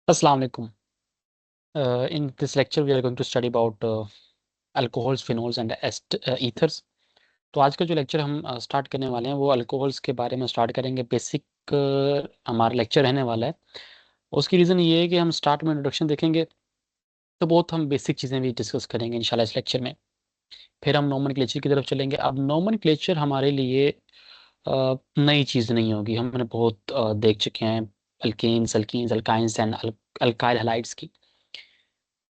Assalamu alaikum. In this lecture, we are going to study about alcohols, phenols and ethers. तो आज का जो lecture हम start करने वाले हैं वो अल्कोहल्स के बारे में स्टार्ट करेंगे। बेसिक हमारा लेक्चर रहने वाला है। उसकी रीज़न ये है कि हम स्टार्ट में इंट्रोडक्शन देखेंगे तो बहुत हम बेसिक चीज़ें भी डिस्कस करेंगे इंशाल्लाह इस लेक्चर में। फिर हम नोमेनक्लेचर की तरफ चलेंगे। अब नोमेनक्लेचर हमारे लिए नई चीज़ नहीं होगी, हमने बहुत देख चुके हैं alkanes, alkenes, alkynes and alkyl halides की।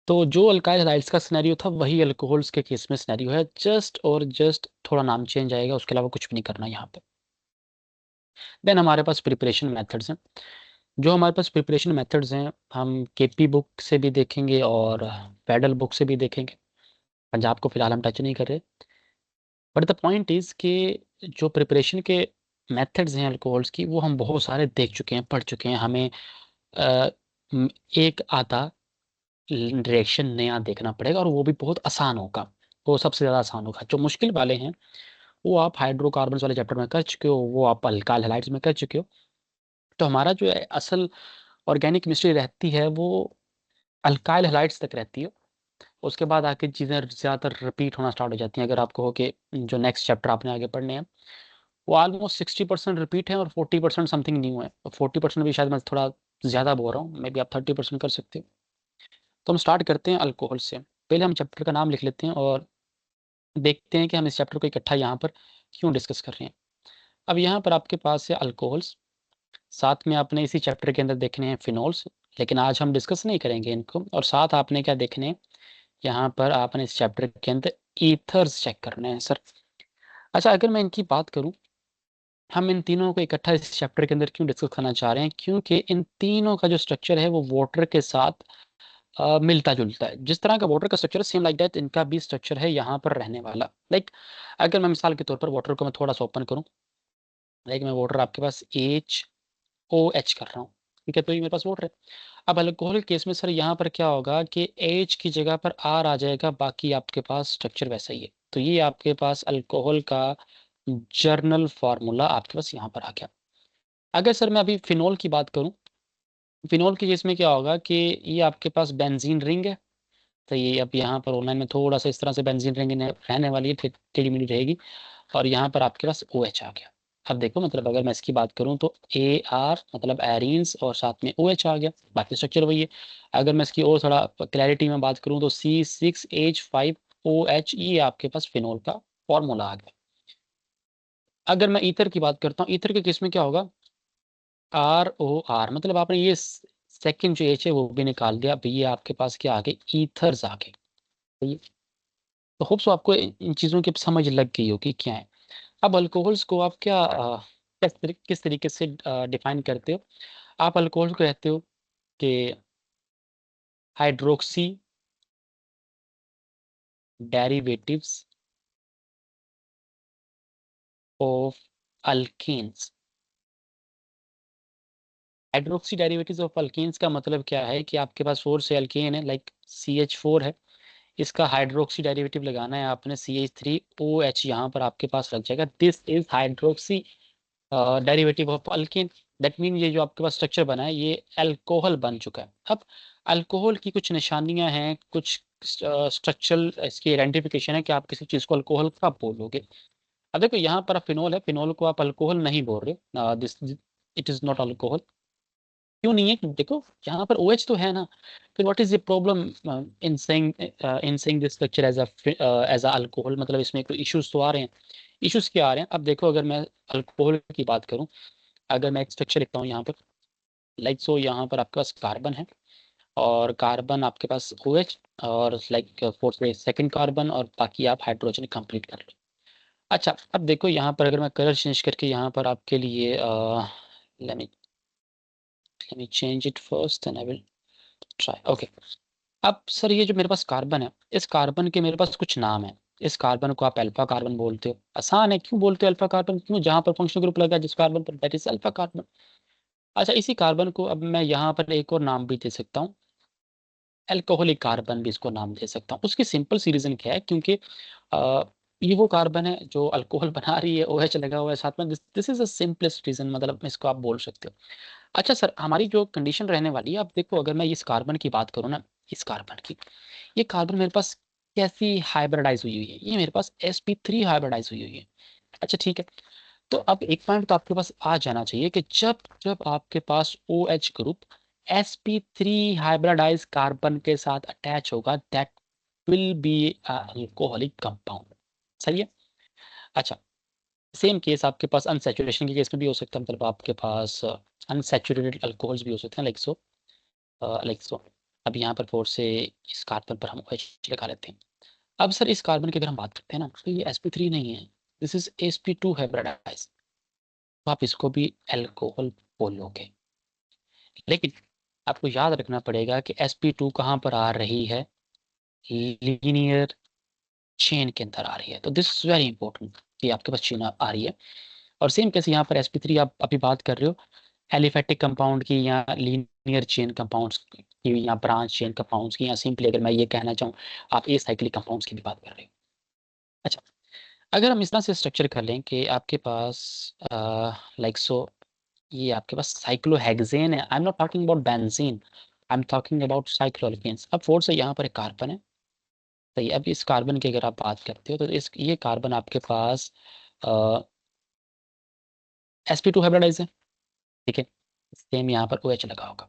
तो जो अल्काइल हैलाइड्स का सिनेरियो था वही अल्कोहल्स के केस में सिनेरियो है। जस्ट और जस्ट थोड़ा नाम चेंज आएगा, उसके अलावा कुछ भी नहीं करना यहाँ पे। देन हमारे पास प्रिपरेशन मेथड्स हैं। जो हमारे पास प्रिपरेशन मेथड्स हैं हम केपी बुक से भी देखेंगे और पैडल बुक से भी देखेंगे। पंजाब को फिलहाल हम टच नहीं कर रहे। बट द पॉइंट इज कि जो प्रिपरेशन के मेथड्स हैं अल्कोहल्स की वो हम बहुत सारे देख चुके हैं, पढ़ चुके हैं। हमें अ, एक आधा रिएक्शन नया देखना पड़ेगा और वो भी बहुत आसान होगा। वो सबसे ज़्यादा आसान होगा। जो मुश्किल वाले हैं वो आप हाइड्रोकार्बन्स वाले चैप्टर में कर चुके हो, वो आप अल्काइल हैलाइड्स में कर चुके हो। तो हमारा जो है असल ऑर्गेनिक केमिस्ट्री रहती है वो अल्काइल हैलाइड्स तक रहती है। उसके बाद आके चीज़ें ज़्यादातर रिपीट होना स्टार्ट हो जाती हैं। अगर आपको हो कि जो नेक्स्ट चैप्टर आपने आगे पढ़ने हैं वो ऑलमोस्ट 60% रिपीट है और 40% समथिंग न्यू है। 40% भी शायद मैं थोड़ा ज़्यादा बोल रहा हूँ, मे बी आप 30% कर सकते हो। तो हम स्टार्ट करते हैं अल्कोहल से। पहले हम चैप्टर का नाम लिख लेते हैं और देखते हैं कि हम इस चैप्टर को इकट्ठा यहाँ पर क्यों डिस्कस कर रहे हैं। अब यहाँ पर आपके पास है अल्कोहल्स, साथ में आपने इसी चैप्टर के अंदर देखने हैं फिनोल्स, लेकिन आज हम डिस्कस नहीं करेंगे इनको। और साथ आपने क्या देखने हैं, यहाँ पर आपने इस चैप्टर के अंदर ईथर्स चेक करने हैं सर। अच्छा, अगर मैं इनकी बात करूँ, हम इन तीनों को इकट्ठा इस चैप्टर के अंदर क्यों डिस्कस करना चाह रहे हैं, क्योंकि इन तीनों का जो स्ट्रक्चर है वो वाटर के साथ मिलता जुलता है। जिस तरह का वाटर का स्ट्रक्चर है सेम लाइक दैट इनका भी स्ट्रक्चर है यहाँ पर रहने वाला। लाइक अगर मैं मिसाल के तौर पर वाटर को मैं थोड़ा सा ओपन करूँ, लाइक मैं वाटर आपके पास HOH कर रहा हूँ, ठीक है, तो ये मेरे पास वाटर है। अब अल्कोहल केस में सर यहाँ पर क्या होगा कि H की जगह पर R आ जाएगा, बाकी आपके पास स्ट्रक्चर वैसा ही है। तो ये आपके पास अल्कोहल का जर्नल फार्मूला आपके पास यहाँ पर आ गया। अगर सर मैं अभी फिनोल की बात करूँ, फिनोल के केस में क्या होगा कि ये आपके पास बेंजीन रिंग है। तो ये अब यहाँ पर ऑनलाइन में थोड़ा सा इस तरह से बेंजीन रिंग रहने वाली है, टेढ़ी मेढ़ी रहेगी। और यहाँ पर आपके पास OH आ गया। अब देखो, मतलब अगर मैं इसकी बात करूँ तो AR मतलब एरीन्स और साथ में OH आ गया, बाकी स्ट्रक्चर वही है। अगर मैं इसकी और थोड़ा क्लैरिटी में बात करूँ तो C6H5OH, ये आपके पास फिनोल का फॉर्मूला आ गया। अगर मैं ईथर की बात करता हूँ, ईथर के केस में क्या होगा, ROR मतलब आपने ये सेकंड जो H है वो भी निकाल दिया। अब ये आपके पास क्या आ गए, ईथर्स आ गए। तो तो होप सो आपको इन चीज़ों की समझ लग गई होगी क्या है। अब अल्कोहल्स को आप क्या किस तरीके से डिफाइन करते हो। आप अल्कोहल को कहते हो कि hydroxy derivatives of alkanes. Hydroxy derivatives of alkanes का मतलब क्या है कि आपके पास 4 से अल्केन है, लाइक CH4 है, इसका हाइड्रोक्सी डेरिवेटिव लगाना है आपने, CH3OH यहाँ पर आपके पास लग जाएगा। This is hydroxy derivative of alkane. That mean ये जो आपके पास स्ट्रक्चर बना है ये अल्कोहल बन चुका है। अब अल्कोहल की कुछ निशानियां हैं, कुछ स्ट्रक्चरल इसकी आइडेंटिफिकेशन है कि आप किसी चीज़ को अल्कोहल कब बोलोगे। अब देखो, यहाँ पर फिनोल है, फिनोल को आप अल्कोहल नहीं बोल रहे, this it is not alcohol. क्यों नहीं है, देखो यहाँ पर OH तो है ना। फिर what is the problem in saying this structure as a alcohol, मतलब इसमें कोई इश्यूज तो आ रहे हैं। इश्यूज क्या आ रहे हैं, अब देखो अगर मैं अल्कोहल की बात करूं, अगर मैं एक स्ट्रक्चर लिखता हूँ यहाँ पर, लाइक सो यहाँ पर आपके पास कार्बन है और कार्बन आपके पास OH और लाइक फोर्थ सेकंड कार्बन और बाकी आप हाइड्रोजन कंप्लीट कर लो। अच्छा, अब देखो यहाँ पर अगर मैं कलर चेंज करके यहाँ पर आपके लिए let me change it first and I will try. Okay, अब सर ये जो मेरे पास कार्बन है, इस कार्बन के मेरे पास कुछ नाम है। इस कार्बन को आप अल्फा कार्बन बोलते हो, आसान है। क्यों बोलते हो अल्फा कार्बन, क्यों, जहां पर फंक्शनल ग्रुप लगा है जिस कार्बन पर, दैट इज अल्फा कार्बन। अच्छा, इसी कार्बन को अब मैं यहाँ पर एक और नाम भी दे सकता हूँ, अल्कोहलिक कार्बन भी इसको नाम दे सकता हूँ। उसकी सिंपल सी रीजन क्या है, क्योंकि ये वो कार्बन है जो अल्कोहल बना रही है, OH लगा हुआ है साथ में। This is the simplest reason, मतलब इसको आप बोल सकते हो। अच्छा सर, हमारी जो कंडीशन रहने वाली है, आप देखो अगर मैं इस कार्बन की बात करूँ ना, इस कार्बन की, ये कार्बन मेरे पास कैसी हाइब्रिडाइज हुई हुई है, ये मेरे पास sp3 हाइब्रिडाइज हुई हुई है। अच्छा ठीक है, तो अब एक पॉइंट तो आपके पास आ जाना चाहिए कि जब जब आपके पास OH group sp3 hybridize carbon के साथ अटैच होगा, that will be alcoholic compound. सही है। अच्छा, सेम केस आपके पास अनसैचुरेशन के केस में भी हो सकता है, मतलब आपके पास अनसैचुरेटेड अल्कोहल्स भी हो सकते हैं, लाइक सो। अब यहाँ पर फोर से इस कार्बन पर हम OH लगा लेते हैं। अब सर इस कार्बन की अगर हम बात करते हैं ना, तो ये sp3 नहीं है, दिस इज sp2 हाइब्रिडाइज। तो आप इसको भी अल्कोहल बोलोगे, लेकिन आपको याद रखना पड़ेगा कि sp2 कहाँ पर आ रही है, लीनियर चेन के अंदर आ रही है। तो दिस इज वेरी इंपॉर्टेंट कि आपके पास चेन आ रही है। और सेम कैसे यहाँ पर sp3 आप अभी बात कर रहे हो एलिफेटिक कंपाउंड की या लीनियर चेन कंपाउंड्स की या ब्रांच चेन कंपाउंड्स की, या सिंपली अगर मैं ये कहना चाहूँ आप ए साइक्लिक कंपाउंड्स की भी बात कर रहे हो। अच्छा, अगर हम इस तरह से स्ट्रक्चर कर लें कि आपके पास लाइक सो, ये आपके पास साइक्लोहेक्सेन है, I am not talking about benzene, I am talking about cyclohexanes. अब फोर से यहाँ पर एक कार्बन है, सही। अब इस कार्बन की अगर आप बात करते हो तो इस ये कार्बन आपके पास sp2 हाइब्रिडाइज है, ठीक है। सेम यहाँ पर OH लगा होगा।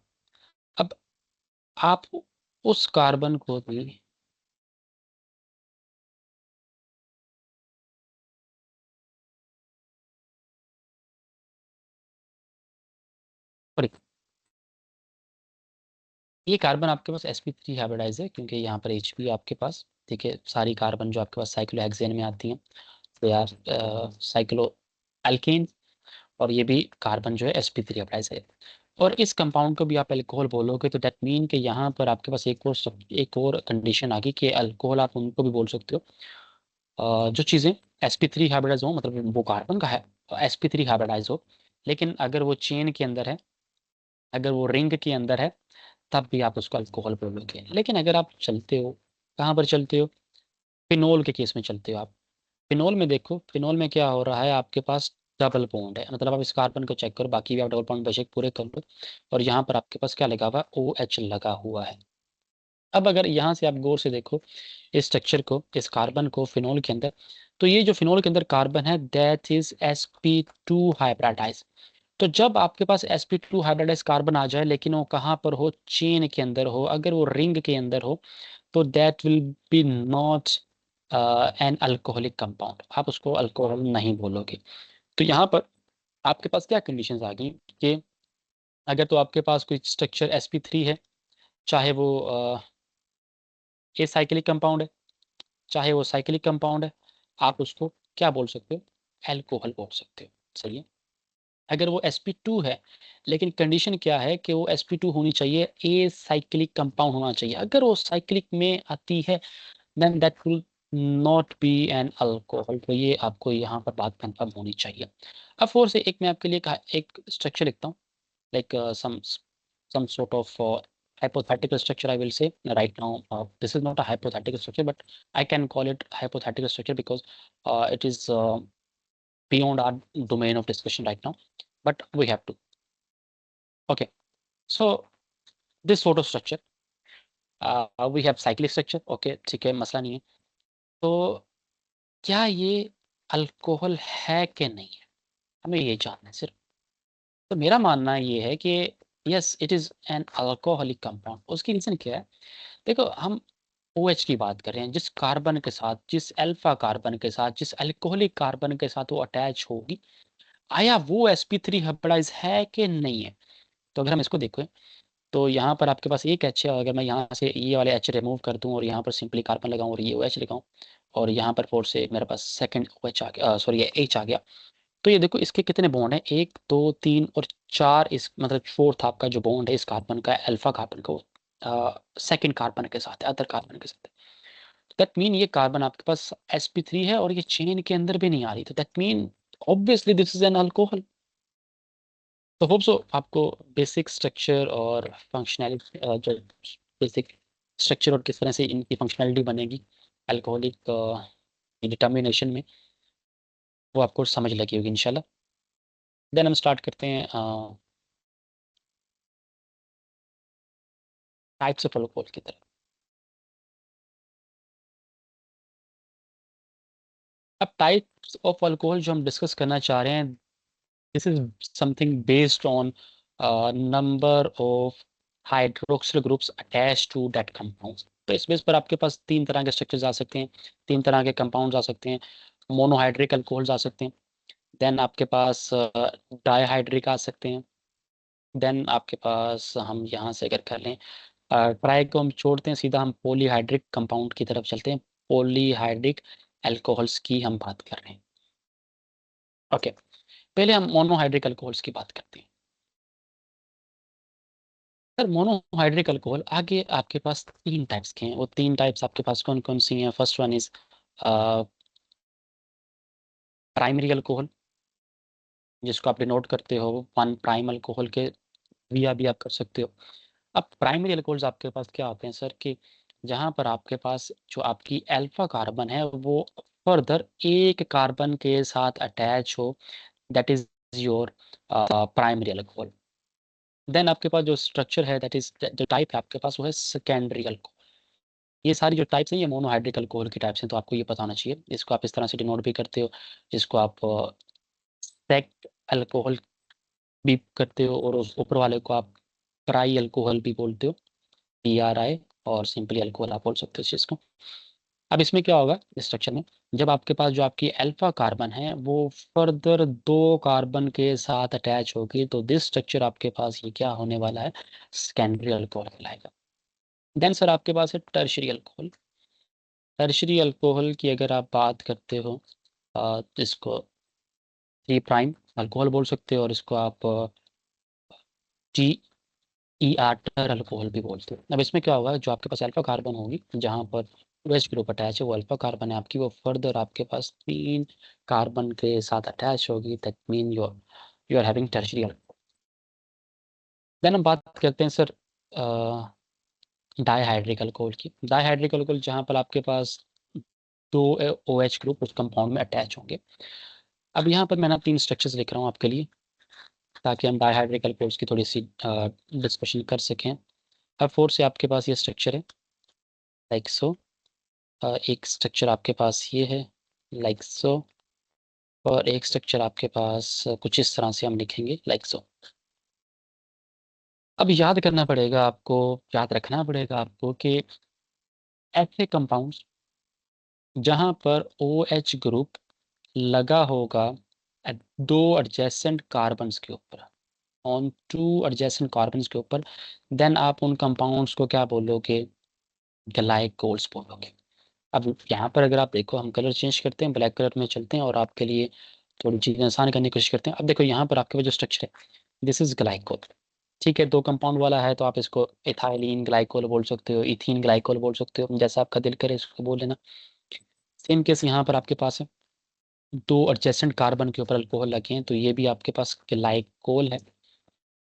अब आप उस कार्बन को भी सॉरी, ये कार्बन आपके पास sp3 हाइब्रिडाइज है, क्योंकि यहाँ पर H भी आपके पास, ठीक है। सारी कार्बन जो आपके पास साइक्लोहेक्सेन में आती हैं तो यार साइक्लो अल्केन, और ये भी कार्बन जो है sp3 हाइब्रिडाइज है। और इस कंपाउंड को भी आप अल्कोहल बोलोगे तो दैट मीन कि यहाँ पर आपके पास एक और कंडीशन आ गई कि अल्कोहल आप उनको भी बोल सकते हो जो चीज़ें sp3 हाइब्रिडाइज हो, मतलब वो कार्बन का है sp3 हाइब्रिडाइज हो, लेकिन अगर वो चेन के अंदर है, अगर वो रिंग के अंदर है, तब भी आप उसको अल्कोहल बोलोगे। लेकिन अगर आप चलते हो, कहाँ पर चलते हो, फिनोल के केस में चलते हो आप। फिनोल में देखो, फिनोल में क्या हो रहा है, आपके पास डबल बॉन्ड है, मतलब आप इस कार्बन को चेक करो, बाकी भी आप डबल बॉन्ड बेशक पूरे कर लो, और यहाँ पर आपके पास क्या लगा हुआ है, OH लगा हुआ है। अब अगर यहाँ से आप गौर से देखो इस स्ट्रक्चर को, इस कार्बन को फिनोल के अंदर, तो ये जो फिनोल के अंदर कार्बन है दैट इज sp2 हाइब्रिडाइज। तो जब आपके पास sp2 हाइब्रिडाइज कार्बन आ जाए, लेकिन वो कहाँ पर हो, चेन के अंदर हो, अगर वो रिंग के अंदर हो, तो that will B not an alcoholic compound, आप उसको अल्कोहल नहीं बोलोगे। तो यहाँ पर आपके पास क्या कंडीशंस आ गई कि अगर तो आपके पास कोई स्ट्रक्चर sp3 है, चाहे वो ए साइक्लिक कंपाउंड है, चाहे वो साइक्लिक कंपाउंड है, आप उसको क्या बोल सकते हो, अल्कोहल बोल सकते हो। सही है। अगर वो sp2 है, लेकिन कंडीशन क्या है कि वो sp2 होनी चाहिए, ए साइक्लिक कंपाउंड होना चाहिए, अगर वो साइक्लिक में आती है then that will not be an alcohol. तो ये आपको यहाँ पर बात कंफर्म होनी चाहिए। अब फोर से एक मैं आपके लिए एक स्ट्रक्चर लिखता हूँ, like some sort of hypothetical structure, I will say right now. This is not a hypothetical structure, but I can call it hypothetical structure because it is beyond our domain of discussion right now, but we have to. Okay, so this sort of structure, we have cyclic structure. Okay, ठीक है, मसला नहीं है। तो क्या ये alcohol है कि नहीं है, हमें ये जानना है सिर्फ। तो मेरा मानना ये है कि yes it is an alcoholic compound. उसकी रीज़न क्या है, देखो हम OH की बात कर रहे हैं, जिस कार्बन के साथ, जिस अल्फा कार्बन के साथ, जिस अल्कोहलिक कार्बन के साथ वो अटैच होगी, आया वो sp3 हाइब्रिडाइज है कि नहीं है। तो अगर हम इसको देखें तो यहाँ पर आपके पास एक H है, अगर मैं यहाँ से ये वाले H रिमूव कर दूँ और यहाँ पर सिंपली कार्बन लगाऊँ और ये OH लगाऊँ, और यहाँ पर फोर से मेरे पास सेकंड OH आ गया, सॉरी ये H आ गया। तो ये देखो इसके कितने बॉन्ड हैं, एक दो तीन और चार, इस मतलब फोर्थ आपका जो बॉन्ड है इस कार्बन का, अल्फा कार्बन का, सेकंड कार्बन के साथ है, अदर कार्बन के साथ है। दैट मीन ये कार्बन आपके पास sp3 है और ये चेन के अंदर भी नहीं आ रही, तो that mean obviously this is an alcohol. तो होप सो आपको बेसिक स्ट्रक्चर और फंक्शनैलिटी, जो बेसिक स्ट्रक्चर और किस तरह से इनकी फंक्शनैलिटी बनेगी अल्कोहलिक डिटर्मिनेशन में, वो आपको समझ लगी होगी इंशाल्लाह। देन हम स्टार्ट करते हैं टाइप्स ऑफ अल्कोहल की तरफ। अब टाइप्स ऑफ अल्कोहल जो हम डिस्कस करना चाह रहे हैं, this is something based on number of hydroxyl groups attach to that compound. तो इस बेस पर आपके पास तीन तरह के स्ट्रक्चर्स आ सकते हैं, तीन तरह के कंपाउंड्स आ सकते हैं। मोनोहाइड्रिक अल्कोहल्स आ सकते हैं, देन आपके पास डाईहाइड्रिक आ सकते हैं, देन आपके पास हम यहाँ से अगर कर लें ट्राई को हम छोड़ते हैं, सीधा हम पॉलीहाइड्रिक कंपाउंड की तरफ चलते हैं। पॉलीहाइड्रिक अल्कोहल्स की हम बात कर रहे हैं। ओके, पहले हम मोनोहाइड्रिक अल्कोहल्स की बात करते हैं। सर मोनोहाइड्रिक अल्कोहल आगे आपके पास तीन टाइप्स के हैं। वो तीन टाइप्स आपके पास कौन कौन सी हैं? First one is primary alcohol, जिसको आप डिनोट करते हो वन प्राइम अल्कोहल के via भी आप कर सकते हो। अब प्राइमरी अल्कोहल्स आपके पास क्या होते हैं सर, कि जहाँ पर आपके पास जो आपकी अल्फा कार्बन है वो फर्दर एक कार्बन के साथ अटैच हो, that is your primary alcohol. Then आपके पास जो स्ट्रक्चर है, दैट इज जो टाइप है आपके पास, वो है सेकेंडरी अल्कोहल। ये सारी जो टाइप्स हैं ये मोनोहाइड्रिक अल्कोहल की टाइप्स हैं, तो आपको ये पता होना चाहिए। इसको आप इस तरह से डिनोट भी करते हो, जिसको आप सेक अल्कोहल भी करते हो, और उस ऊपर वाले को आप ट्राई अल्कोहल भी बोलते हो, PRI, और सिंपली अल्कोहल आप बोल सकते हो इस चीज़ को। अब इसमें क्या होगा इस स्ट्रक्चर में, जब आपके पास जो आपकी अल्फा कार्बन है वो फर्दर दो कार्बन के साथ अटैच होगी, तो दिस स्ट्रक्चर आपके पास ये क्या होने वाला है, सेकेंडरी अल्कोहल कहलाएगा। देन सर आपके पास है टर्शियरी अल्कोहल। टर्शियरी अल्कोहल की अगर आप बात करते हो, इसको 3 प्राइम अल्कोहल बोल सकते हो, और इसको आप TER टर अल्कोहल भी बोलते हो। अब इसमें क्या होगा, जो आपके पास अल्फा कार्बन होगी, जहाँ पर OH ग्रुप अटैच है, वो अल्फा कार्बन है आपकी, वो फर्दर आपके पास 3 कार्बन के साथ अटैच होगी, that mean you are having tertiary alcohol. Then हम बात करते हैं सर डाईहाइड्रिक अल्कोहल की। डाईहाइड्रिक अल्कोहल जहाँ पर आपके पास दो OH ग्रुप उस कंपाउंड में अटैच होंगे। अब यहाँ पर मैंने 3 स्ट्रक्चर्स लिख रहा हूँ आपके लिए, ताकि हम डाईहाइड्रिक अल्कोहल्स की थोड़ी सी डिस्कशन कर सकें। अब 4 से आपके पास ये स्ट्रक्चर है, लाइक सो। एक स्ट्रक्चर आपके पास ये है, लाइक सो, और एक स्ट्रक्चर आपके पास कुछ इस तरह से हम लिखेंगे, लाइक सो। अब याद करना पड़ेगा आपको, याद रखना पड़ेगा आपको कि ऐसे कंपाउंड्स जहाँ पर OH ग्रुप लगा होगा दो एडजेसेंट कार्बन्स के ऊपर, ऑन टू एडजेसेंट कार्बन्स के ऊपर, देन आप उन कंपाउंड्स को क्या बोलोगे, ग्लाइकोल्स बोलोगे। अब यहाँ पर अगर आप देखो, हम कलर चेंज करते हैं, ब्लैक कलर में चलते हैं और आपके लिए थोड़ी चीज़ें आसान करने की कोशिश करते हैं। अब देखो यहाँ पर आपके पास जो स्ट्रक्चर है, दिस इज ग्लाइकोल। ठीक है, 2 कंपाउंड वाला है, तो आप इसको इथाइलिन ग्लाइकोल बोल सकते हो, इथीन ग्लाइकोल बोल सकते हो, जैसा आपका दिल करे इसको बोल लेना। सेम केस यहाँ पर आपके पास है, दो एडजेसेंट कार्बन के ऊपर अल्कोहल लगे हैं, तो ये भी आपके पास ग्लाइकोल है।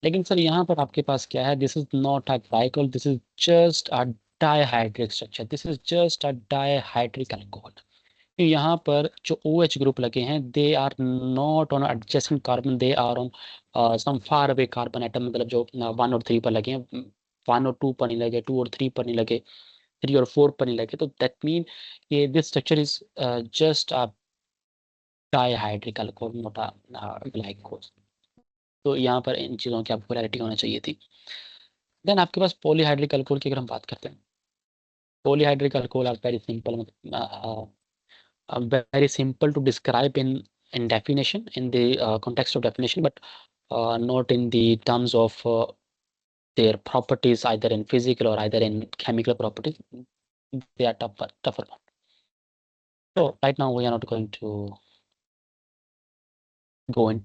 लेकिन सर यहाँ पर आपके पास क्या है, this is not a glycol, this is just a dihydric structure, this is just a dihydric alcohol. यहाँ पर जो OH ग्रुप लगे हैं, they are not on adjacent carbon, they are on some far away carbon atom, मतलब जो 1 और 3 पर लगे हैं, 1 और 2 पर नहीं लगे, 2 और 3 पर नहीं लगे, 3 और 4 पर नहीं लगे, तो दैट मीन ये this structure is just a dihydric alcohol, not a glycol. तो यहाँ पर इन चीज़ों की आपको क्लैरिटी होना चाहिए थी। देन आपके पास पॉलीहाइड्रिक अल्कोहल की अगर हम बात करते हैं, polyhydric alcohol are very simple, very simple to describe in definition, in the context of definition, but not in the terms of their properties, either in physical or either in chemical properties. They are tougher one. So right now we are not going to go in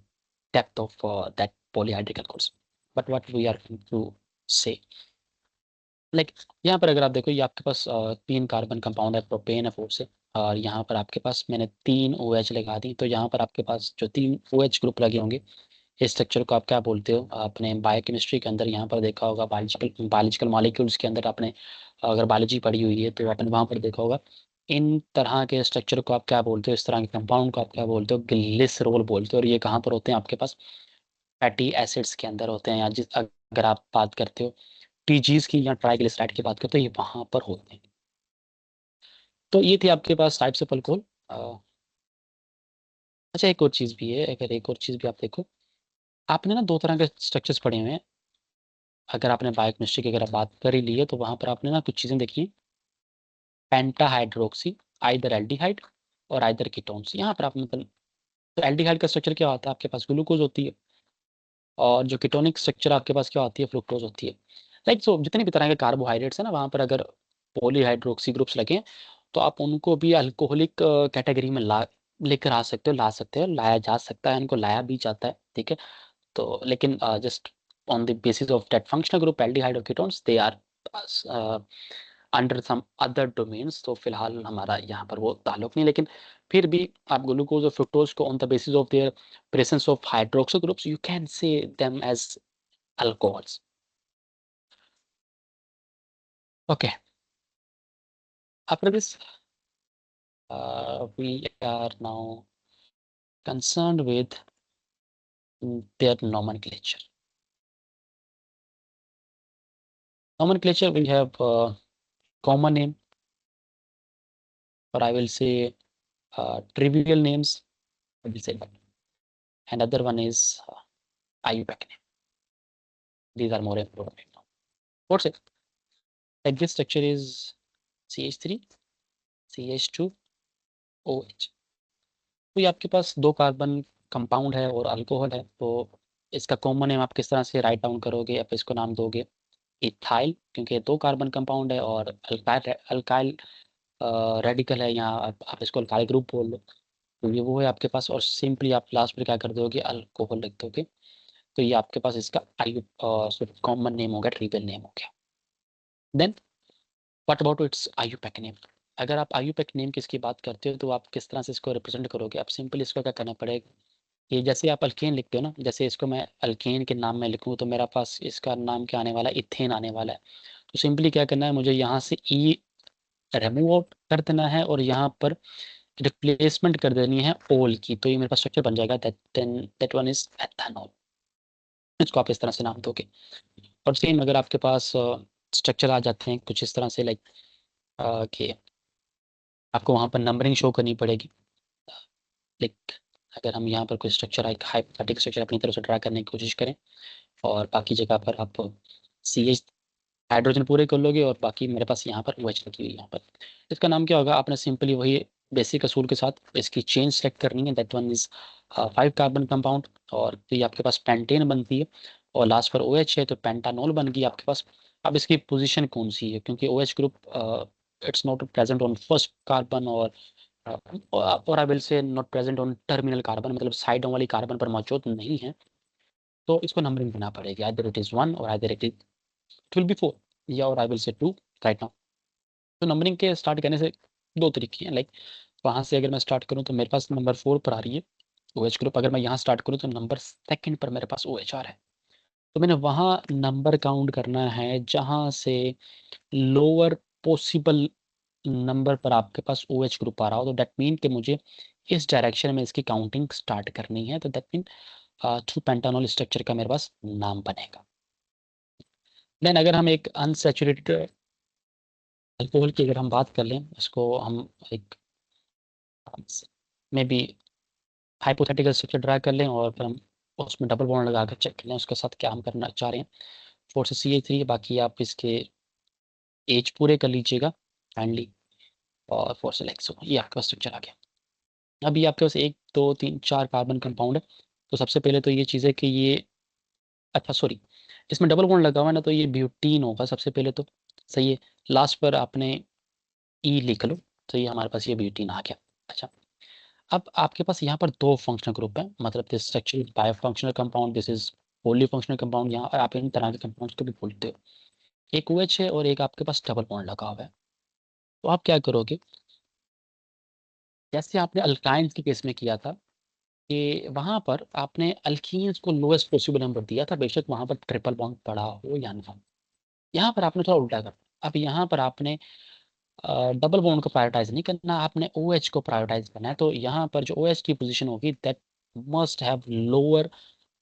depth of that polyhydric alcohols, but what we are going to say, like यहाँ पर अगर आप देखो, ये आपके पास 3 carbon compound है, propane है 4 से, और यहाँ पर आपके पास मैंने 3 OH लगा दी, तो यहाँ पर आपके पास जो 3 OH ग्रुप लगे होंगे, इस स्ट्रक्चर को आप क्या बोलते हो, आपने बायोकेमिस्ट्री के अंदर यहाँ पर देखा होगा, बायोलॉजिकल मॉलिक्यूल्स के अंदर आपने अगर बायोलॉजी पढ़ी हुई है तो आपने वहाँ पर देखा होगा इन तरह के स्ट्रक्चर को आप क्या बोलते हो, इस तरह के कंपाउंड को आप क्या बोलते हो, ग्लिसरॉल बोलते हो। और ये कहाँ पर होते हैं आपके पास, फैटी एसिड्स के अंदर होते हैं, या जिस अगर आप बात करते हो टीजीज की या ट्राइग्लिसराइड की बात करते हो, ये वहां पर होते हैं। तो ये थी आपके पास टाइप्स ऑफ अल्कोहल। अच्छा, एक और चीज भी है, अगर एक और चीज भी आप देखो, आपने ना दो तरह के स्ट्रक्चर्स पढ़े हुए हैं। अगर आपने बायोकेमिस्ट्री की अगर आप बात कर ही ली है, तो वहां पर आपने ना कुछ चीजें देखी हैं, पेंटाहाइड्रोक्सी, आइदर एल्डिहाइड और आइदर कीटोन्स। यहाँ पर आप मतलब, तो एल्डिहाइड का स्ट्रक्चर क्या होता है, आपके पास ग्लूकोज होती है, और जो कीटोनिक स्ट्रक्चर आपके पास क्या होती है, फ्रुक्टोज होती है। लाइक सो जितने भी तरह के कार्बोहाइड्रेट्स है ना, वहाँ पर अगर पॉलीहाइड्रोक्सी ग्रुप्स लगे हैं, तो आप उनको भी अल्कोहलिक कैटेगरी में ला लेकर आ सकते हो, ला सकते हो, लाया जा सकता है, इनको लाया भी जाता है, ठीक है। तो लेकिन just on the basis of that functional group aldehyde और ketones, they are under some other domains. तो फिलहाल हमारा यहाँ पर वो ताल्लुक नहीं, लेकिन फिर भी आप ग्लूकोज और फ्रुक्टोज को on the basis of their presence of hydroxyl groups, you can say them as alcohols. Okay, after this, we are now concerned with their nomenclature. Nomenclature, we have common name, or I will say trivial names, I will say that. And other one is IUPAC name. These are more important right now. What's it? Like this structure is CH3, CH2, OH. तो ये आपके पास दो carbon compound है और alcohol है। तो इसका कॉमन नेम आप किस तरह से राइट डाउन करोगे, आप इसको नाम दोगे इथाइल, क्योंकि दो कार्बन कंपाउंड है, और अल्काइल अल्काइल रेडिकल है, यहाँ आप इसको अल्काइल ग्रुप बोल लो। तो ये वो है आपके पास, और सिंपली आप लास्ट में क्या कर दोगे, अल्कोहल लिख दोगे। तो ये आपके पास इसका आयु कॉमन नेम हो गया, ट्रिपल नेम हो गया। Then what about its IUPAC name. अगर आप आयुपैक नेम की इसकी बात करते हो, तो आप किस तरह से इसको रिप्रेजेंट करोगे, आप सिंपली इसको क्या करना पड़ेगा, ये जैसे आप अल्केन लिखते हो ना, जैसे इसको मैं अल्केन के नाम में लिखूँ, तो मेरा पास इसका नाम क्या आने वाला है, इथेन आने वाला है। तो सिंपली क्या करना है, मुझे यहाँ से ई रिमूव आउट कर देना है, और यहाँ पर रिप्लेसमेंट कर देनी है ओल की। तो ये मेरे पास स्ट्रक्चर बन जाएगा, दैट वन इज एथेनॉल। इसको आप इस तरह से नाम दोगे। और सेम अगर आपके पास स्ट्रक्चर आ जाते हैं कुछ इस तरह से, लाइक कि आपको वहाँ पर नंबरिंग शो करनी पड़ेगी। लाइक अगर हम यहाँ पर कोई स्ट्रक्चर हाइपोथेटिक स्ट्रक्चर अपनी तरफ से ड्रा करने की कोशिश करें, और बाकी जगह पर आप सी एच हाइड्रोजन पूरे कर लोगे, और बाकी मेरे पास यहाँ पर OH लगी हुई है यहाँ पर। इसका नाम क्या होगा, आपने सिंपली वही बेसिक असूल के साथ इसकी चेन सेलेक्ट करनी है, that one is 5 carbon compound, और ये आपके पास पेंटेन बनती है, और लास्ट पर OH है, तो पेंटानॉल बन गई आपके पास। अब इसकी पोजीशन कौन सी है, क्योंकि OH group it's not present on first carbon, uh, और I will say not present on terminal carbon, मतलब साइडों वाली कार्बन पर मौजूद नहीं है। तो इसको नंबरिंग करना पड़ेगी, आइदर इट इज 1 और आइदर इट विल बी 4, या और आई विल से 2 राइट नाउ। तो नंबरिंग के स्टार्ट करने से दो तरीके हैं, लाइक वहाँ से अगर मैं स्टार्ट करूँ, तो मेरे पास नंबर 4 पर आ रही है OH ग्रुप। अगर मैं यहाँ स्टार्ट करूँ, तो नंबर सेकंड पर मेरे पास OH आ रहा है। तो मैंने वहाँ नंबर काउंट करना है जहाँ से लोअर पॉसिबल नंबर पर आपके पास OH ग्रुप आ रहा हो। तो दैट मीन कि मुझे इस डायरेक्शन में इसकी काउंटिंग स्टार्ट करनी है। तो दैट मीन थ्रू पेंटानॉल स्ट्रक्चर का मेरे पास नाम बनेगा। देन अगर हम एक अनसैचुरेटेड अल्कोहल की अगर हम बात कर लें, उसको हम एक may be hypothetical structure draw कर लें, और फिर हम उसमें डबल बॉन्ड लगा कर चेक कर लें उसके साथ क्या हम करना चाह रहे हैं। 4 से CH3, बाकी आप इसके एज पूरे कर लीजिएगा काइंडली, और 4 से ये आपके पास स्ट्रक्चर आ गया। अभी आपके पास 1 2 3 4 कार्बन कंपाउंड है। तो सबसे पहले तो ये चीज़ है कि ये, अच्छा सॉरी, इसमें डबल बॉन्ड लगा हुआ है ना, तो ये ब्यूटीन होगा सबसे पहले तो। सही है, लास्ट पर आपने ई लिख लो, तो ये हमारे पास ये ब्यूटीन आ गया। अच्छा, अब आपके पास यहाँ पर दो फंक्शनल ग्रुप हैं, मतलब this structure is bio functional compound, this is poly functional compound. यहाँ आप इन तरह के कंपाउंड्स को भी बोलते हो। एक OH है, और एक आपके पास डबल बॉन्ड लगा हुआ है। तो आप क्या करोगे, जैसे आपने अल्काइंस के केस में किया था, कि वहां पर आपने अल्कीन्स को लोएस्ट पॉसिबल नंबर दिया था, बेशक वहां पर ट्रिपल बॉन्ड पड़ा हो या ना हो। यहाँ पर आपने थोड़ा उल्टा कर, अब यहाँ पर आपने डबल बॉन्ड को प्रायोरिटाइज नहीं करना, आपने OH को प्रायोरिटाइज करना है। तो यहाँ पर जो OH की पोजीशन होगी दैट मस्ट हैव लोअर,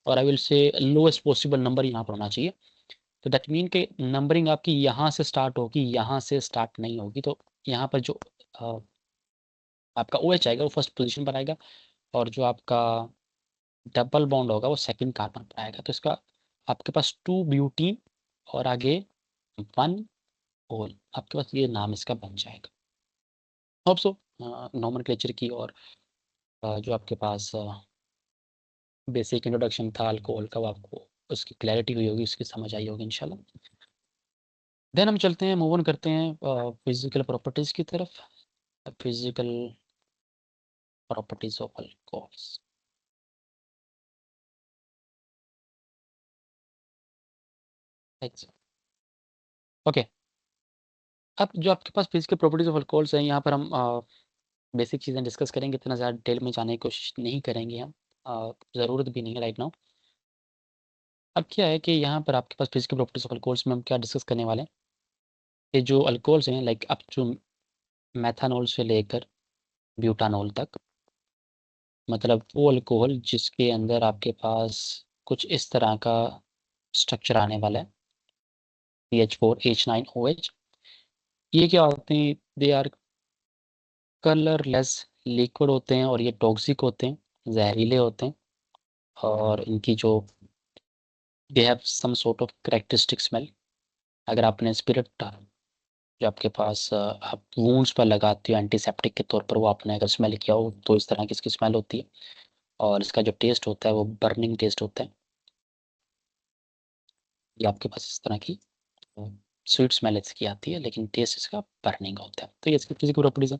और आई विल से लोएस्ट पॉसिबल नंबर यहाँ पर होना चाहिए। तो दैट मीन कि नंबरिंग आपकी यहाँ से स्टार्ट होगी, यहाँ से स्टार्ट नहीं होगी। तो यहाँ पर जो अ, आपका OH आएगा वो फर्स्ट पोजीशन पर आएगा, और जो आपका डबल बॉन्ड होगा वो सेकंड कार्बन पर आएगा। तो इसका आपके पास 2 ब्यूटीन और आगे 1 ओल, आपके पास ये नाम इसका बन जाएगा। होप सो नॉमेनक्लेचर की और जो आपके पास बेसिक इंट्रोडक्शन था अल्कोहल का, वो आपको उसकी क्लैरिटी हुई होगी, उसकी समझ आई होगी इंशाल्लाह। देन हम चलते हैं, मूव ऑन करते हैं फिजिकल प्रॉपर्टीज की तरफ। Physical properties of alcohols. Okay, अब जो आपके पास फिजिकल प्रॉपर्टीज ऑफ अल्कोहल्स हैं, यहाँ पर हम बेसिक चीज़ें डिस्कस करेंगे, इतना ज़्यादा डिटेल में जाने की कोशिश नहीं करेंगे हम, ज़रूरत भी नहीं है राइट नाउ। अब क्या है कि यहाँ पर आपके पास फिजिकल प्रॉपर्टीज ऑफ अल्कोहल्स में हम क्या डिस्कस करने वाले हैं कि जो अल्कोहल्स हैं लाइक अप टू मैथानॉल से लेकर ब्यूटानॉल तक, मतलब वो अल्कोहल जिसके अंदर आपके पास कुछ इस तरह का स्ट्रक्चर आने वाला है, CH4H9OH। ये क्या होते हैं, दे आर कलरलेस लिक्विड होते हैं, और ये टॉक्सिक होते हैं, जहरीले होते हैं, और इनकी जो they have some sort of characteristic smell. अगर आपने स्पिरिट जो आपके पास आप वूंड्स पर लगाते हो एंटीसेप्टिक के तौर पर, वो आपने अगर स्मेल किया हो तो इस तरह की इसकी स्मेल होती है, और इसका जो टेस्ट होता है वो बर्निंग टेस्ट होता है। ये आपके पास इस तरह की स्वीट स्मेल इसकी आती है, लेकिन टेस्ट इसका बर्निंग होता है। तो ये इसकी फिजिकल प्रॉपर्टीज है।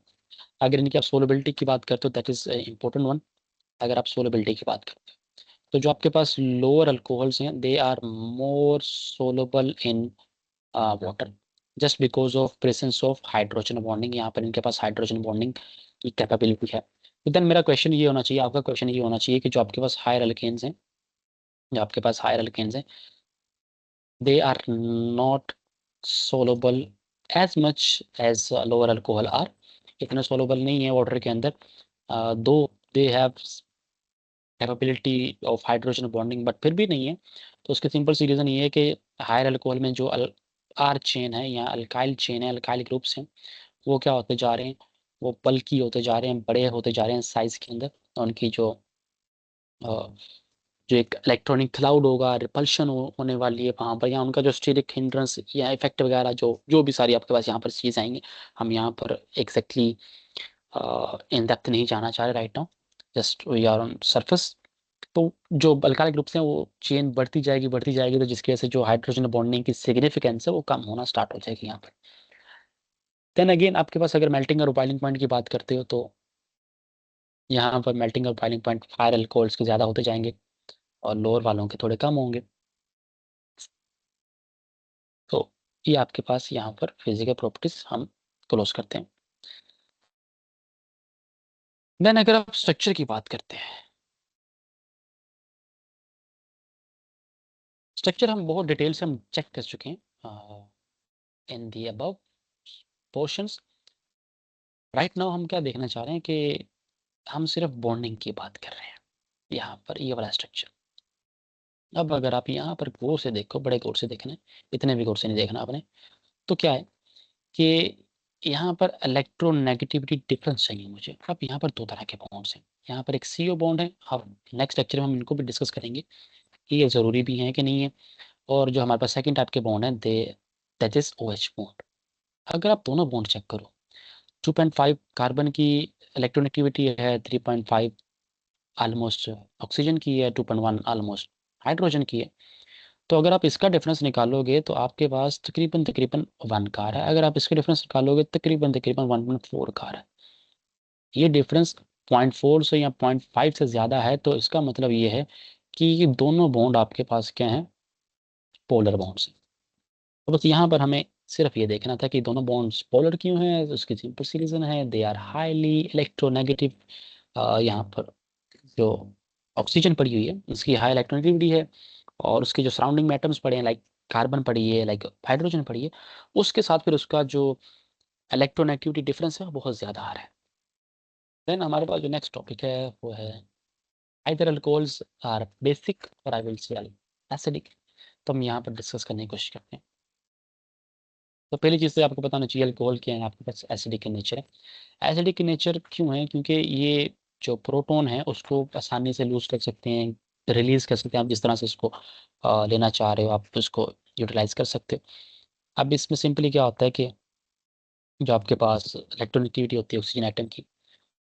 अगर इनकी आप सोलेबिलिटी की बात करते हो, दैट इज इंपॉर्टेंट वन। अगर आप सोलेबिलिटी की बात करते हो, तो जो आपके पास लोअर अल्कोहल्स हैं they are more soluble in water, just because of presence of hydrogen bonding. यहाँ पर इनके पास हाइड्रोजन बॉन्डिंग की कैपेबिलिटी है। तो देन मेरा क्वेश्चन ये होना चाहिए, आपका क्वेश्चन ये होना चाहिए कि जो आपके पास हायर अल्केन्स हैं, जो आपके पास हायर अल्केन्स हैं, they are not soluble as much as lower alcohol are. इतना सोलबल नहीं है वाटर के अंदर, though they have capability of hydrogen bonding, but फिर भी नहीं है। तो उसके सिंपल सी रीज़न ये है कि हायर अल्कोहल में जो आर चेन है या अल्काइल चेन है, अल्काइल ग्रुप्स हैं, वो क्या होते जा रहे हैं, वो बल्की होते जा रहे हैं, बड़े होते जा रहे हैं साइज के अंदर। उनकी अ, जो एक इलेक्ट्रॉनिक क्लाउड होगा, रिपल्शन होने वाली है वहाँ पर, या उनका जो स्टेरिक हिंड्रेंस या इफेक्ट वगैरह जो जो भी सारी आपके पास यहाँ पर चीज़ आएंगे, हम यहाँ पर एग्जैक्टली इन डेप्थ नहीं जाना चाह रहे right now, just we are on surface. तो जो अल्काइल ग्रुप्स हैं वो चेन बढ़ती जाएगी, तो जिसकी वजह से जो हाइड्रोजन बॉन्डिंग की सिग्निफिकेंस है वो कम होना स्टार्ट हो जाएगी यहाँ पर। देन अगेन आपके पास अगर मेल्टिंग और बॉइलिंग पॉइंट की बात करते हो, तो यहाँ पर मेल्टिंग और बॉइलिंग पॉइंट हायर अल्कोहल्स के ज़्यादा होते जाएंगे, और लोअर वालों के थोड़े कम होंगे। तो ये आपके पास यहाँ पर फिजिकल प्रॉपर्टीज हम क्लोज करते हैं। देन अगर आप स्ट्रक्चर की बात करते हैं, स्ट्रक्चर हम बहुत डिटेल से हम चेक कर चुके हैं in the above portions. Right now हम क्या देखना चाह रहे हैं कि हम सिर्फ बॉन्डिंग की बात कर रहे हैं यहाँ पर, ये वाला स्ट्रक्चर। अब अगर आप यहाँ पर गौर से देखो, बड़े गौर से देखना है, इतने भी गौर से नहीं देखना आपने, तो क्या है कि यहाँ पर इलेक्ट्रोनेगेटिविटी डिफरेंस चाहिए मुझे। अब यहाँ पर दो तरह के बॉन्ड्स हैं, यहाँ पर एक CO बॉन्ड है, अब नेक्स्ट लेक्चर में हम इनको भी डिस्कस करेंगे कि ये ज़रूरी भी है कि नहीं है। और जो हमारे पास सेकंड टाइप के बॉन्ड है दे दैट इज OH बॉन्ड। अगर आप दोनों बॉन्ड चेक करो, 2.5 कार्बन की इलेक्ट्रोनेगेटिविटी है, 3.5 ऑलमोस्ट ऑक्सीजन की है, 2.1 ऑलमोस्ट हाइड्रोजन की है। तो अगर आप इसका डिफरेंस निकालोगे तो आपके पास तकरीबन तकरीबन 1 कार है। अगर आप इसका डिफरेंस निकालोगे तकरीबन तकरीबन 1.4 कार है। ये डिफरेंस 0.4 से या 0.5 से ज़्यादा है, तो इसका मतलब ये है कि ये दोनों बॉन्ड आपके पास क्या हैं, पोलर बॉन्ड्स हैं। तो बस यहाँ पर हमें सिर्फ ये देखना था कि दोनों बॉन्ड्स पोलर क्यों हैं। तो उसकी सिंपल सी रीज़न है, दे आर हाईली इलेक्ट्रोनेगेटिव। यहाँ पर जो ऑक्सीजन पड़ी हुई है उसकी हाई इलेक्ट्रोनेगेटिविटी है, और उसके जो सराउंडिंग में एटम्स पड़े हैं लाइक कार्बन पड़ी है, लाइक हाइड्रोजन पड़ी है, उसके साथ फिर उसका जो इलेक्ट्रोनेगेटिविटी डिफरेंस है बहुत ज़्यादा आ रहा है। देन हमारे पास जो नेक्स्ट टॉपिक है वो है आइदर अल्कोहल्स आर बेसिक और आई विल से एसिडिक। तो हम यहाँ पर डिस्कस करने की कोशिश करते हैं। तो पहली चीज़ तो आपको बताना चाहिए अल्कोहल क्या है, आपके पास एसिडिक in नेचर है। एसिडिक in नेचर क्यों है? क्योंकि ये जो प्रोटोन है उसको आसानी से लूज कर सकते हैं, रिलीज कर सकते हैं। आप जिस तरह से इसको लेना चाह रहे हो आप उसको यूटिलाइज कर सकते हो। अब इसमें सिंपली क्या होता है कि जो आपके पास इलेक्ट्रोनेगेटिविटी होती है ऑक्सीजन एटम की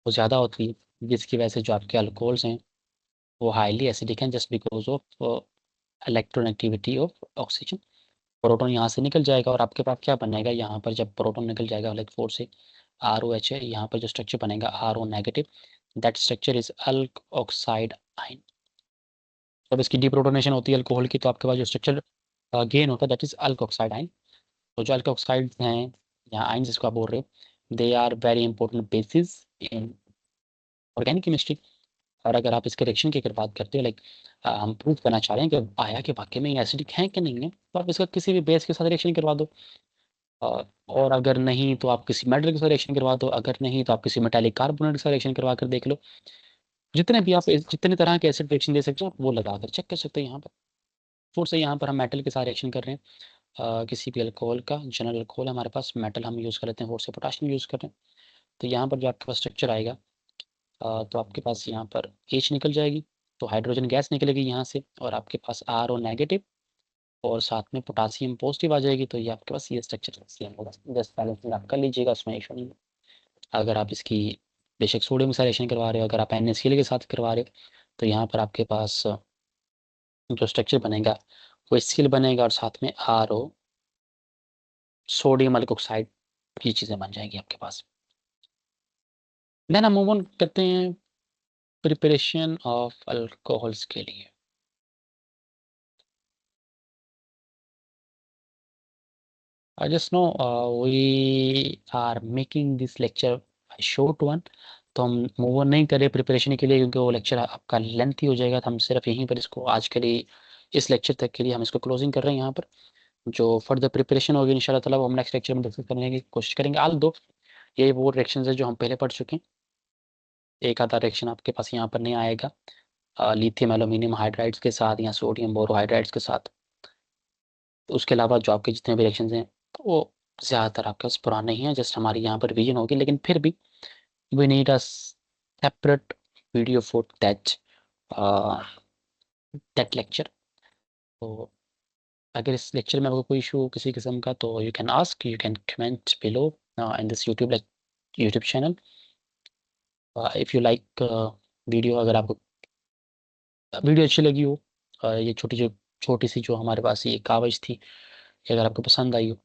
वो ज़्यादा होती है, जिसकी वजह से जो आपके अल्कोहल्स हैं वो हाईली एसिडिक हैं just because of electronegativity of oxygen. Proton यहाँ से निकल जाएगा और आपके पास क्या बनेगा यहाँ पर, जब प्रोटॉन निकल जाएगा लाइक 4 से आर ओ एच है, यहाँ पर जो स्ट्रक्चर बनेगा R O negative, that structure is alkoxide ion. जब इसकी डीप्रोटोनेशन होती है अल्कोहल की तो आपके पास जो स्ट्रक्चर गेन होता है दैट इज अल्क ऑक्साइड आइन। तो जो अल्क ऑक्साइड हैं यहाँ आइन जिसको आप बोल रहे हो, they are very important basis in organic chemistry. और अगर आप इसके रिएक्शन की अगर बात करते हो लाइक हम प्रूव करना चाह रहे हैं कि आया कि वाकई में एसिडिक है कि नहीं है, तो आप इसका किसी भी बेस के साथ रिएक्शन करवा दो। और अगर नहीं तो आप किसी मेटल के साथ रिएक्शन करवा दो, अगर नहीं तो आप किसी मेटालिक कार्बोनेट के साथ रिएक्शन करवा कर देख लो। जितने भी आप जितने तरह के एसिड रिएक्शन दे सकते हो आप वो लगा कर चेक कर सकते हो यहाँ पर। फोर से यहाँ पर हम मेटल के साथ रिएक्शन कर रहे हैं, किसी भी अल्कोहल का जनरल अल्कोहल हमारे पास मेटल हम यूज़ कर लेते हैं, फोर से पोटाशियम यूज़ कर रहे हैं। तो यहाँ पर जो आपके पास स्ट्रक्चर आएगा तो आपके पास यहाँ पर एच निकल जाएगी, तो हाइड्रोजन गैस निकलेगी यहाँ से और आपके पास आर ओ नेगेटिव और साथ में पोटासियम पॉजिटिव आ जाएगी। तो ये आपके पास ये स्ट्रक्चर सेम होगा, जस्ट बैलेंसिंग आप कर लीजिएगा, उसमें इशू नहीं है। अगर आप इसकी बेशक सोडियम के साथ रिएक्शन करवा रहे हो, अगर आप NaCl के साथ करवा रहे हो, तो यहाँ पर आपके पास जो स्ट्रक्चर बनेगा वो स्किल बनेगा और साथ में आर ओ सोडियम अल्कोक्साइड की चीज़ें बन जाएंगी आपके पास। देन हम मूव ऑन करते हैं प्रिपरेशन ऑफ अल्कोहल्स के लिए। I just know we are making this lecture a short one, तो हम मूव ऑन नहीं करें प्रिपरेशन के लिए क्योंकि वो लेक्चर आपका लेंथी हो जाएगा। तो हम सिर्फ यहीं पर इसको आज के लिए इस लेक्चर तक के लिए हम इसको क्लोजिंग कर रहे हैं यहाँ पर। जो फर्दर प्रिपरेशन होगी इंशाल्लाह ताला वो हम नेक्स्ट लेक्चर में डिस्कस करने की कोशिश करेंगे। आल दो ये वो रिएक्शन है जो हम पहले पढ़ चुके हैं, एक आधा रिएक्शन आपके पास यहाँ पर नहीं आएगा लिथियम एल्यूमिनियम हाइड्राइड्स के साथ या सोडियम बोरोहाइड्राइड्स के साथ। तो उसके अलावा जो आपके जितने भी रिएक्शंस हैं तो वो ज़्यादातर आपके पास पुराने ही हैं, जस्ट हमारी यहाँ पर रिवीजन होगी। लेकिन फिर भी we need a separate video for that lecture. तो अगर इस लेक्चर में आपको कोई इशू किसी किस्म का तो you can ask, you can comment below in this YouTube channel. If you like video, अगर आपको वीडियो अच्छी लगी हो, ये छोटी सी जो हमारे पास ये कागज़ थी, ये अगर आपको पसंद आई हो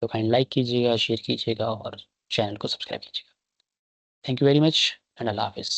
तो काइंड लाइक कीजिएगा, शेयर कीजिएगा और चैनल को सब्सक्राइब कीजिएगा। Thank you very much and अल्लाह हाफिज़।